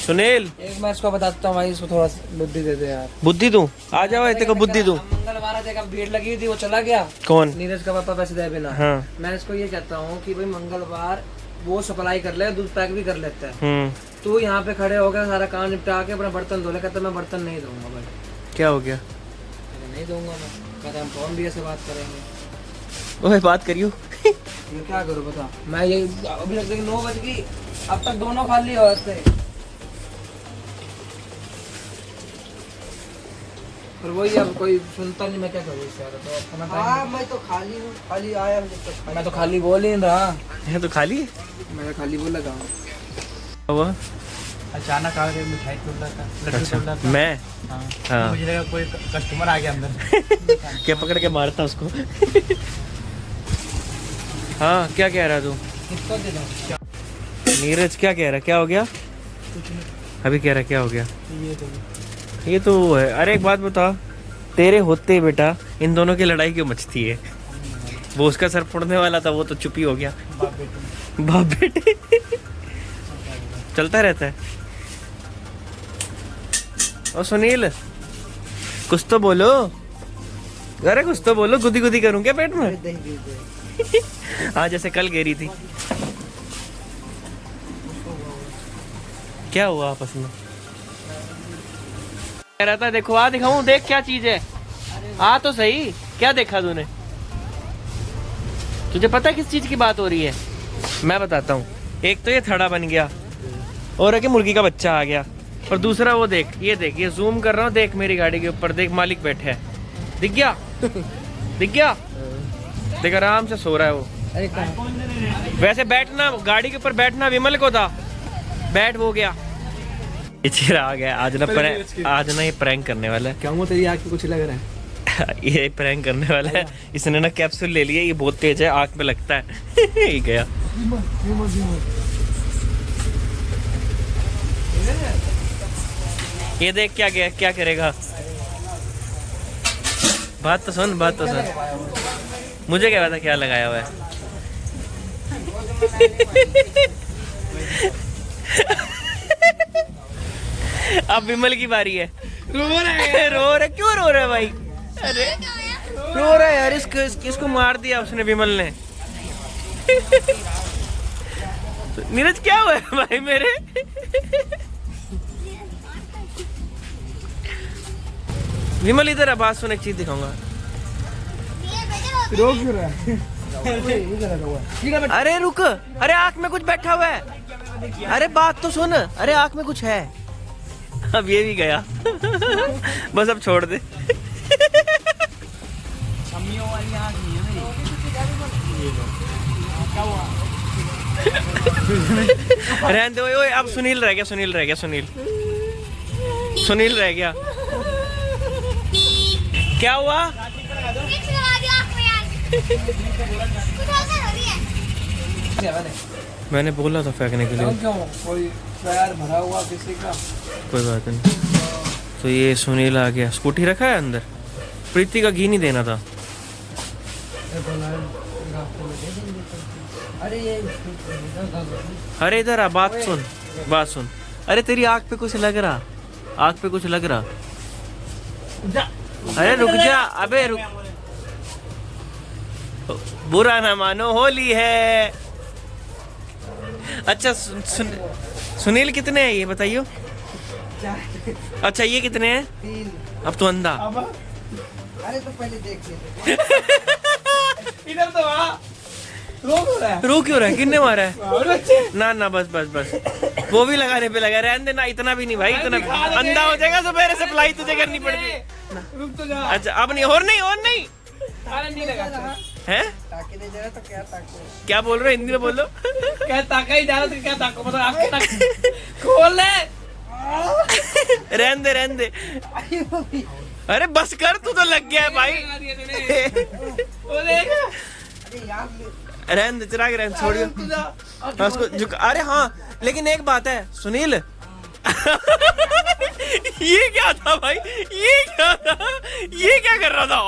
[SPEAKER 2] सुनील
[SPEAKER 1] एक मैं इसको बताता हूँ भाई, इसको थोड़ा बुद्धि दे दे यार।
[SPEAKER 2] बुद्धि दूँ? आ जाओ, तेरे को बुद्धि दूँ।
[SPEAKER 1] मंगलवार जगह भीड़ लगी थी, वो चला गया।
[SPEAKER 2] कौन?
[SPEAKER 1] नीरज का पापा पैसे दे बिना।
[SPEAKER 2] हाँ।
[SPEAKER 1] मैं इसको ये कहता हूँ कि भाई मंगलवार वो सप्लाई कर ले, दूध पैक भी कर लेता है। तू यहाँ पे खड़े हो गया, सारा काम निपटा के अपना बर्तन धो ले। कहता मैं बर्तन नहीं दूंगा भाई।
[SPEAKER 2] क्या हो गया?
[SPEAKER 1] नहीं दूंगा मैं। कहता हम फोन भी ऐसे बात करेंगे।
[SPEAKER 2] ओए बात करियो।
[SPEAKER 1] मैं क्या करूँ बता? मैं ये अभी लगता है 9 बज गई, अब तक दोनों खाली होते। और वही अब कोई सुनता नहीं, मैं क्या करूँ इससे? तो अपना टाइम। मैं तो खाली हूँ, खाली आया मैं तो खाली बोल ही नहीं रहा।
[SPEAKER 2] है तो खाली,
[SPEAKER 1] मैं तो खाली बोल लगा।
[SPEAKER 2] वो
[SPEAKER 1] अचानक आ गए, मिठाई तोड़ रहा था, लड्डू तोड़ रहा था।
[SPEAKER 2] मैं हाँ।
[SPEAKER 1] मुझे लगा कोई कस्टमर आ गया अंदर।
[SPEAKER 2] क्या पकड़ के मारता उसको। हाँ क्या कह रहा तू?
[SPEAKER 1] किसको दे दूं?
[SPEAKER 2] नीरज क्या कह रहा, क्या हो गया?
[SPEAKER 1] कुछ नहीं।
[SPEAKER 2] अभी कह रहा क्या हो गया?
[SPEAKER 1] ये
[SPEAKER 2] तो वो है। अरे एक बात बता, तेरे होते बेटा इन दोनों की लड़ाई क्यों मचती है? वो उसका सर फोड़ने वाला था, वो तो चुप ही हो गया। बाप बेटे चलता रहता है। ओ सुनील कुछ तो बोलो, अरे कुछ तो बोलो, गुदी गुदी करूं क्या पेट में? हाँ जैसे कल गिरी थी। क्या हुआ आपस में? कह रहा था देखो आ दिखाऊं, देख क्या चीज है, आ तो सही। क्या देखा तूने? तुझे पता है किस चीज की बात हो रही है? मैं बताता हूँ। एक तो ये थड़ा बन गया और है कि मुर्गी का बच्चा आ गया, और दूसरा वो देख, ये जूम कर रहा हूँ, देख मेरी गाड़ी के ऊपर, देख मालिक बैठे है, दिख गया? दिख गया? देख आराम से सो रहा है वो।
[SPEAKER 1] अरे कहाँ?
[SPEAKER 2] वैसे बैठना, गाड़ी के ऊपर बैठना विमल को था, बैठ वो गया। ये चिरा आ गया आज ना ये प्रैंक करने वाला है।
[SPEAKER 1] क्या हुआ तेरी आँख में कुछ लग रहा है?
[SPEAKER 2] ये प्रैंक करने वाला है। इसने ना कैप्सूल ले लिया, ये बहुत तेज है, आँख में लगता है। ये गया। ये देख क्या गया, क्या करेगा? बात तो सुन, बात तो सुन। मुझे क्या पता क्या लगाया हुआ है। अब विमल की बारी है। रो रहा है, रो रहा है, क्यों रो रहा है भाई? अरे रो रहा है यार, इसको मार दिया उसने, विमल ने। नीरज क्या हुआ है भाई मेरे? विमल इधर है, बात सुन, एक चीज दिखाऊंगा।
[SPEAKER 1] रो क्यों रहा है?
[SPEAKER 2] अरे रुक, अरे आँख में कुछ बैठा हुआ है। अरे बात तो सुन, अरे आँख में कुछ है। अब ये भी गया। बस अब छोड़ दे। रहने दे। ओए अब सुनील रह गया, सुनील रह गया, सुनील रह गया। क्या हुआ? मैंने बोला था फेंकने के लिए।
[SPEAKER 1] क्यों? कोई पैर भरा हुआ किसी का?
[SPEAKER 2] कोई बात नहीं। तो ये सुनील आ गया, स्कूटी रखा है अंदर। प्रीति का घी नहीं देना था। अरे इधर आ, बात सुन, बात सुन। अरे तेरी आँख पे कुछ लग रहा, आँख पे कुछ लग रहा। अरे रुक जा, अबे रुक। बुरा ना मानो, होली है। अच्छा सुनील कितने हैं ये बताइयो? अच्छा ये कितने हैं?
[SPEAKER 1] 3।
[SPEAKER 2] अब तो अंधा।
[SPEAKER 1] अरे तो पहले देख ले। इधर तो आ। रो क्यों रहा है?
[SPEAKER 2] रो क्यों रहा है? किसने मारा है? ना ना बस बस बस, वो भी लगाने पे लगा। रहने देना, इतना भी नहीं भाई, इतना अंधा हो जाएगा तो मेरे सप्लाई तुझे करनी पड़ेगी।
[SPEAKER 1] रुक तो जा।
[SPEAKER 2] अच्छा अब नहीं, और नहीं, और नहीं
[SPEAKER 1] नहीं लगा
[SPEAKER 2] है।
[SPEAKER 1] ताकि नहीं जा रहा तो क्या ताको?
[SPEAKER 2] क्या बोल रहे हो? हिंदी में बोलो।
[SPEAKER 1] क्या ताका ही जा रहा तो क्या ताको? मतलब आपके ताक खोल ले।
[SPEAKER 2] रहने दे, रहने दे। अरे बस कर, तू तो लग गया है भाई। रहने दे, चिराग रहने, छोड़ियो। हाँ, उसको झुका। अरे हाँ लेकिन एक बात है सुनील। ये क्या था भाई? ये क्या था? ये क्या कर रहा था?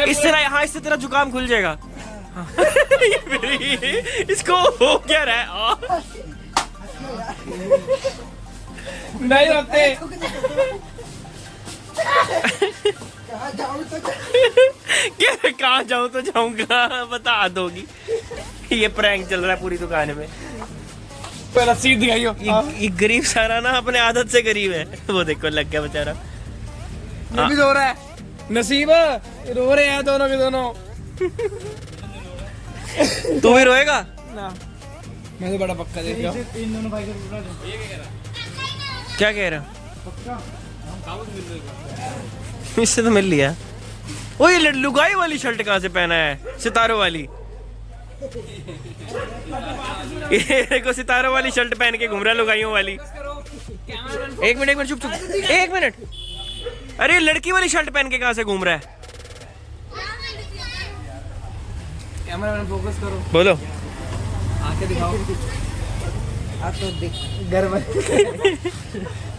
[SPEAKER 2] इस तरह, हाँ इससे तेरा जुकाम खुल जाएगा। इसको हो क्या रहा है?
[SPEAKER 1] नहीं होते।
[SPEAKER 2] कहाँ जाऊँ तो जाऊंगा, बता दोगी। ये प्रैंक चल रहा है पूरी दुकान में।
[SPEAKER 1] पहला सीट दिखाइयो।
[SPEAKER 2] ये गरीब सारा ना अपने आदत से गरीब है। वो देखो लग गया बेचारा।
[SPEAKER 1] ये भी रो रहा है। नसीब रो रहे हैं दोनों के दोनों।
[SPEAKER 2] तू भी रोएगा
[SPEAKER 1] ना? मैं तो बड़ा पक्का देख रहा हूँ। इन दोनों भाई का
[SPEAKER 2] क्या कह रहा? इससे तो मिल लिया। ओ ये लुगाई वाली शर्ट कहाँ से पहना है? सितारों वाली। ये को सितारों वाली शर्ट पहन के घूम रहा है, लुगाइयों वाली। एक मिनट चुप चुप, एक मिनट। अरे लड़की वाली शर्ट पहन के कहाँ से घूम रहा है?
[SPEAKER 1] कैमरा फोकस करो।
[SPEAKER 2] बोलो।
[SPEAKER 1] आंखें दिखाओ। तो देख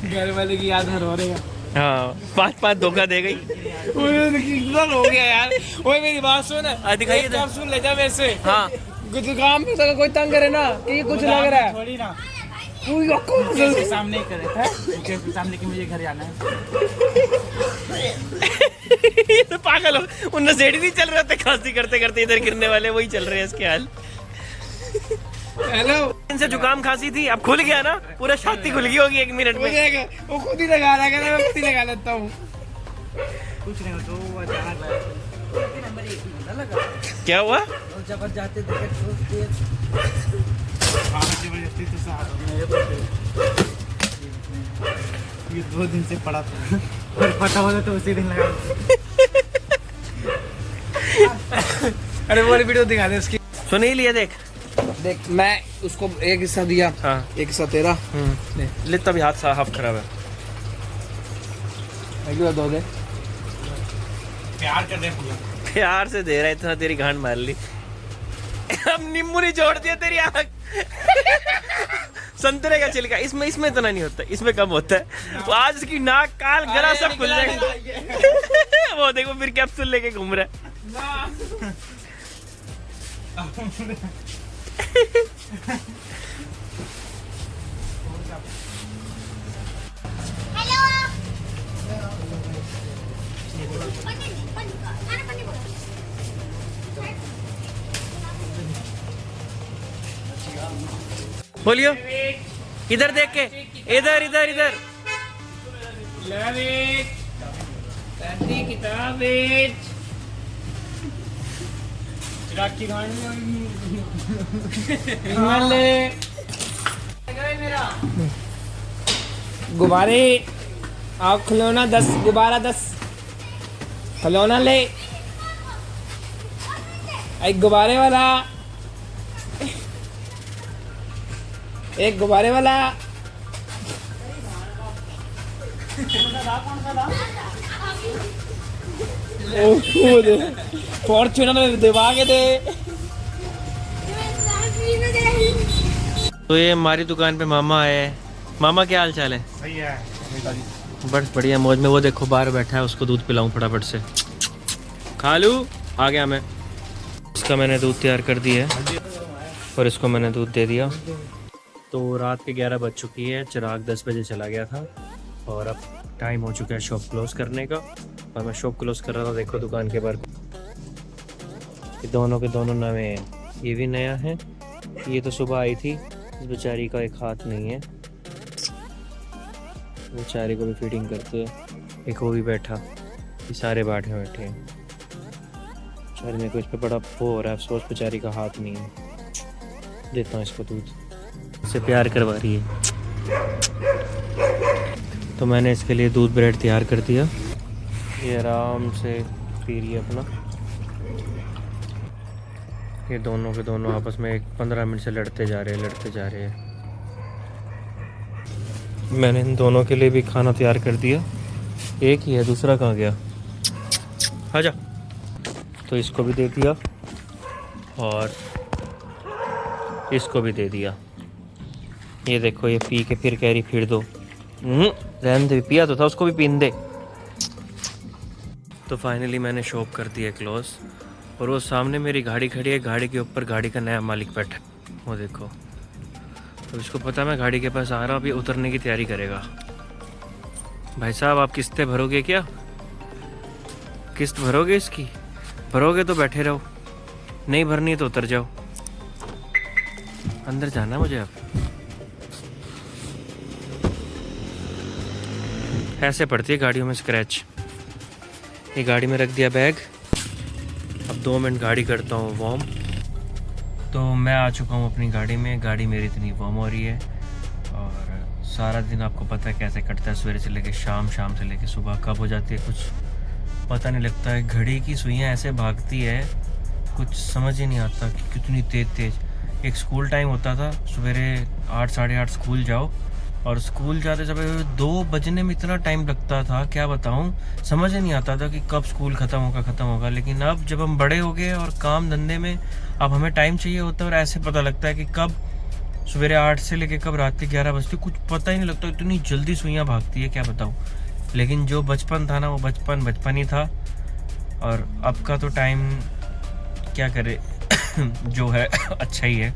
[SPEAKER 1] घर वाले की याद रो रहे हैं।
[SPEAKER 2] हाँ 5-5 धोखा दे गई।
[SPEAKER 1] कितना हो गया यार। ओए मेरी बात सुन।
[SPEAKER 2] दिखाइए तो।
[SPEAKER 1] सुन ले जा वैसे।
[SPEAKER 2] हाँ
[SPEAKER 1] काम में तो कोई तंग करे ना कि ये कुछ लग रहा है।
[SPEAKER 4] के सामने करे था, के सामने कि मुझे घर जाना है।
[SPEAKER 2] ये तो पागल हो, उन नशेड़ी नहीं चल रहे थे, खांसी करते करते इधर गिरने वाले वही चल रहे हैं इसके हाल।
[SPEAKER 1] हेलो,
[SPEAKER 2] इनसे जुकाम खांसी थी, अब खुल गया ना, पूरा छाती खुल गई होगी 1 मिनट में।
[SPEAKER 1] वो खुद ही लगा रहा है, मैं खुद ही लगा लेता हूँ।
[SPEAKER 4] कुछ नहीं हो तो वो अचानक लगा।
[SPEAKER 2] क्या हुआ?
[SPEAKER 1] जब जाते देखे तो
[SPEAKER 4] जबरदस्ती तो साथ मेरे को ये 2 दिन से पड़ा था और पता होता तो उसी दिन लगा।
[SPEAKER 1] अरे वो वाली वीडियो दिखा दे उसकी।
[SPEAKER 2] सुनील ये देख
[SPEAKER 1] देख, मैं उसको एक हिस्सा दिया,
[SPEAKER 2] हाँ
[SPEAKER 1] एक हिस्सा तेरा।
[SPEAKER 2] ले तभी हाथ साफ खराब है।
[SPEAKER 1] दो दे।
[SPEAKER 4] प्यार कर रहे पूरा।
[SPEAKER 2] प्यार से दे रहा है, इतना तेरी गांड मार ली। अब नींबू नहीं जोड़ दिया तेरी आँख। संतरे का छिलका, इसमें इतना नहीं होता, इसमें कम होता है। वो आज इसकी नाक काल गला सब खुल जाएगा। वो देखो फिर कैप्सूल लेके घूम रहा है। बोलियो, इधर देख के, इधर इधर इधर।
[SPEAKER 1] गुब्बारे आओ, खिलौना 10 गुब्बारा 10 खिलौना ले। एक गुब्बारे वाला, एक गुब्बारे वाला। फॉर्च्यूनर दिवा के दे।
[SPEAKER 2] तो ये हमारी दुकान पे मामा आए हैं। मामा क्या हाल चाल है?
[SPEAKER 4] सही है
[SPEAKER 2] बस बढ़िया मौज में। वो देखो बाहर बैठा है, उसको दूध पिलाऊं फटाफट से। खा लूं, आ गया मैं। इसका मैंने दूध तैयार कर दिया है और इसको मैंने दूध दे दिया। तो रात के 11 बज चुकी है, चिराग 10 बजे चला गया था और अब टाइम हो चुका है शॉप क्लोज करने का। और मैं शॉप क्लोज कर रहा था, देखो दुकान के बाहर ये दोनों के दोनों नए हैं। ये भी नया है, ये तो सुबह आई थी। इस बेचारी का एक हाथ नहीं है, बेचारी को भी फीडिंग करते हैं। एक वो भी बैठा, ये सारे बैठे बैठे हैं। बेचारी मेरे को इस पर बड़ा वो हो रहा है, अफसोस बेचारी का हाथ नहीं है। देता हूँ इसको दूध, इससे प्यार करवा रही है। तो मैंने इसके लिए दूध ब्रेड तैयार कर दिया। ये आराम से पी रही है अपना। ये दोनों के दोनों आपस में 15 मिनट से लड़ते जा रहे हैं। मैंने इन दोनों के लिए भी खाना तैयार कर दिया। एक ही है, दूसरा कहाँ गया? आजा। तो इसको भी दे दिया और इसको भी दे दिया। ये देखो, ये पी के फिर कह रही फिर दो। रहने दे, पिया तो था, उसको भी पीने दे। तो फाइनली मैंने शॉप कर दिया क्लोज। और वो सामने मेरी गाड़ी खड़ी है, गाड़ी के ऊपर गाड़ी का नया मालिक बैठा है, वो देखो। तो इसको पता मैं गाड़ी के पास आ रहा हूँ, अभी उतरने की तैयारी करेगा। भाई साहब, आप किस्तें भरोगे क्या? किस्त भरोगे इसकी? भरोगे तो बैठे रहो, नहीं भरनी तो उतर जाओ। अंदर जाना मुझे अब। ऐसे पड़ती है गाड़ियों में स्क्रैच। ये गाड़ी में रख दिया बैग। अब 2 मिनट गाड़ी करता हूँ वार्म। तो मैं आ चुका हूँ अपनी गाड़ी में। गाड़ी मेरी इतनी वार्म हो रही है। और सारा दिन आपको पता है कैसे कटता है, सवेरे से लेके शाम, शाम से लेके सुबह कब हो जाती है कुछ पता नहीं लगता है। घड़ी की सुइयाँ ऐसे भागती है, कुछ समझ ही नहीं आता कि कितनी तेज़। एक स्कूल टाइम होता था, सवेरे 8 साढ़े 8 स्कूल जाओ, और स्कूल जाते समय 2 बजने में इतना टाइम लगता था, क्या बताऊं। समझ ही नहीं आता था कि कब स्कूल ख़त्म होगा। लेकिन अब जब हम बड़े हो गए और काम धंधे में अब हमें टाइम चाहिए होता है, और ऐसे पता लगता है कि कब सवेरे 8 से लेके कब रात के 11 बजते, कुछ पता ही नहीं लगता। इतनी जल्दी सुइयाँ भागती है, क्या बताऊँ। लेकिन जो बचपन था ना, वो बचपन ही था। और अब का तो टाइम क्या करे जो है अच्छा ही है।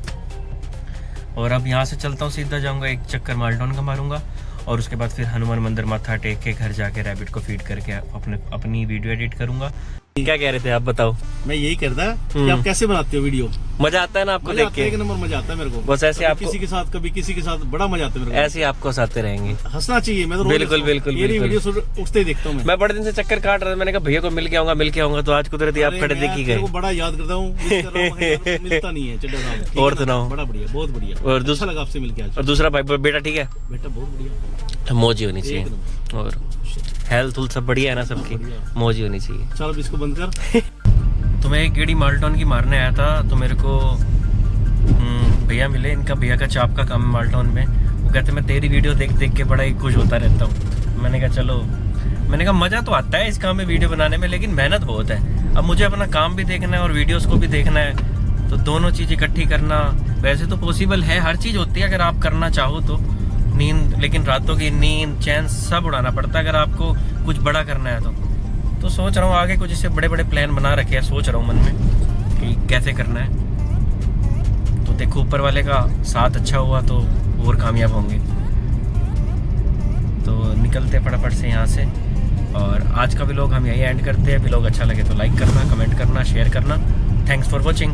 [SPEAKER 2] और अब यहाँ से चलता हूँ, सीधा जाऊँगा, एक चक्कर माल्टोन का मारूंगा और उसके बाद फिर हनुमान मंदिर माथा टेक के घर जाके रैबिट को फीड करके अपनी वीडियो एडिट करूंगा। क्या कह रहे थे आप, बताओ।
[SPEAKER 5] मैं यही करता कि आप कैसे बनाते हो वीडियो।
[SPEAKER 2] मजा आता है ना आपको देख के?
[SPEAKER 5] एक नंबर मजा आता है मेरे को।
[SPEAKER 2] बस ऐसे आपको
[SPEAKER 5] किसी के साथ, कभी किसी के साथ, बड़ा मजा आता है मेरे को।
[SPEAKER 2] ऐसे आपको हंसाते रहेंगे,
[SPEAKER 5] हंसना चाहिए। मैं तो रोज
[SPEAKER 2] बिल्कुल बिल्कुल
[SPEAKER 5] ये
[SPEAKER 2] बिल्कुल।
[SPEAKER 5] वीडियो उठते ही देखता हूँ
[SPEAKER 2] मैं बड़े दिन से चक्कर काट रहा था, मैंने कहा भैया को मिल के आऊंगा तो आज कुदरती आप खड़े दिख ही गए।
[SPEAKER 5] बड़ा याद करता हूँ, मिलता नहीं है चड्डा साहब।
[SPEAKER 2] और सुनाओ।
[SPEAKER 5] बड़ा बढ़िया, बहुत बढ़िया।
[SPEAKER 2] और
[SPEAKER 5] अच्छा लगा आपसे मिलके आज।
[SPEAKER 2] और दूसरा भाई बेटा ठीक है?
[SPEAKER 5] बेटा बहुत बढ़िया,
[SPEAKER 2] मौज ही होनी चाहिए, और हेल्थ सब बढ़िया है ना सबकी, मौज ही होनी चाहिए।
[SPEAKER 5] चल अब इसको बंद कर।
[SPEAKER 2] तो मैं एक गेड़ी माल्टोन की मारने आया था, तो मेरे को भैया मिले, इनका भैया का चाप का काम है माल्टोन में। वो कहते मैं तेरी वीडियो देख देख के बड़ा ही खुश होता रहता हूँ। मैंने कहा चलो, मैंने कहा मज़ा तो आता है इस काम में, वीडियो बनाने में, लेकिन मेहनत बहुत है। अब मुझे अपना काम भी देखना है और वीडियोस को भी देखना है, तो दोनों चीज़ इकट्ठी करना वैसे तो पॉसिबल है, हर चीज़ होती है अगर आप करना चाहो तो। नींद, लेकिन रातों की नींद चैन सब उड़ाना पड़ता है अगर आपको कुछ बड़ा करना है तो सोच रहा हूँ आगे कुछ इससे बड़े बड़े प्लान बना रखे हैं, सोच रहा हूँ मन में कि कैसे करना है। तो देखो ऊपर वाले का साथ अच्छा हुआ तो और कामयाब होंगे। तो निकलते फटाफट से यहाँ से, और आज का व्लॉग हम यही एंड करते हैं। व्लॉग अच्छा लगे तो लाइक करना, कमेंट करना, शेयर करना। Thanks for watching.